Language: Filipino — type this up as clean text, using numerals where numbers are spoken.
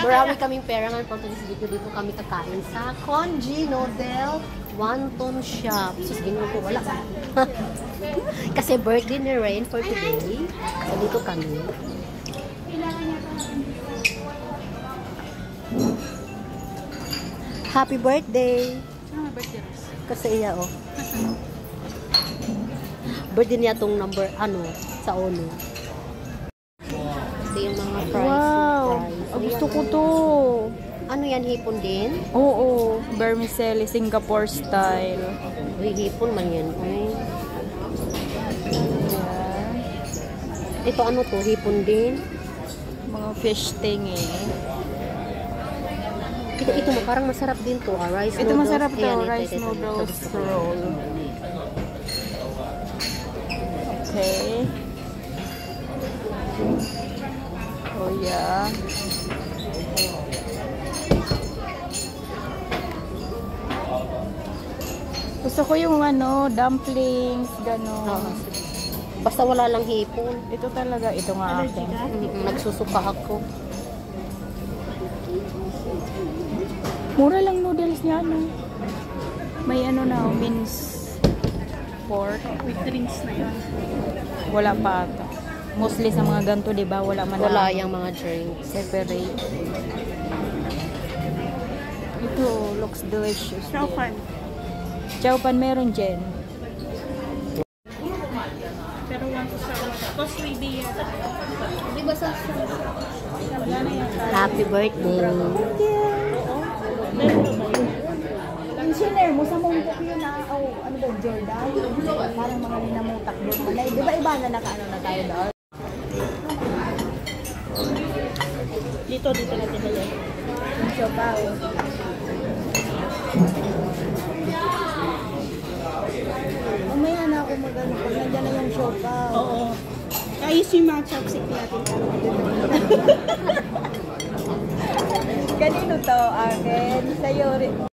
Marami kaming pera nga pang tulis dito. Dito kami kakain sa Konji Noodle Wonton Shop. Sus, ginulo ko, wala. Kasi birthday ni Rain for today. So, dito kami. Happy birthday! Birthday. Kasi iya, oh. Birthday niya itong number, sa ulo. Ito yung mga fries. Wow! Gusto ko to. Ano yan, hipon din? Oo, vermicelli, Singapore style. Uy, hipon man yan. Ay. Yeah. Ito ano to, hipon din? Mga fish thingy. Ito parang masarap din to. Rice Ito noodles. masarap to, Ayan, rice ito. noodles roll. Okay. Oh yeah. Gusto ko yung dumplings, gano'n. Basta wala lang hipon. Ito talaga, ito nga akin. Nagsusuka ako. Mura lang noodles niya, May minced pork. With drinks na yun. Wala pa ata. Mostly sa mga ganito, di ba? Wala man. Wala yung mga drinks. Separate. Ito, looks delicious. Chowpan. Chowpan meron dyan. Pero want to sa costly di yan. Di ba sa Wala na yan. Happy birthday. Thank you. Engineer mo sa Mongkok yun ano ba, Jordan? Parang mga linamutak doon. Di ba iba na na tayo doon? Dito natin na yan. Yung siopaw. Mamaya na ako mag-ano pag nandiyan na yung siopaw. Oo. Ayos yung mga chopstick natin. Kanino to? Akin? Sa'yo rin.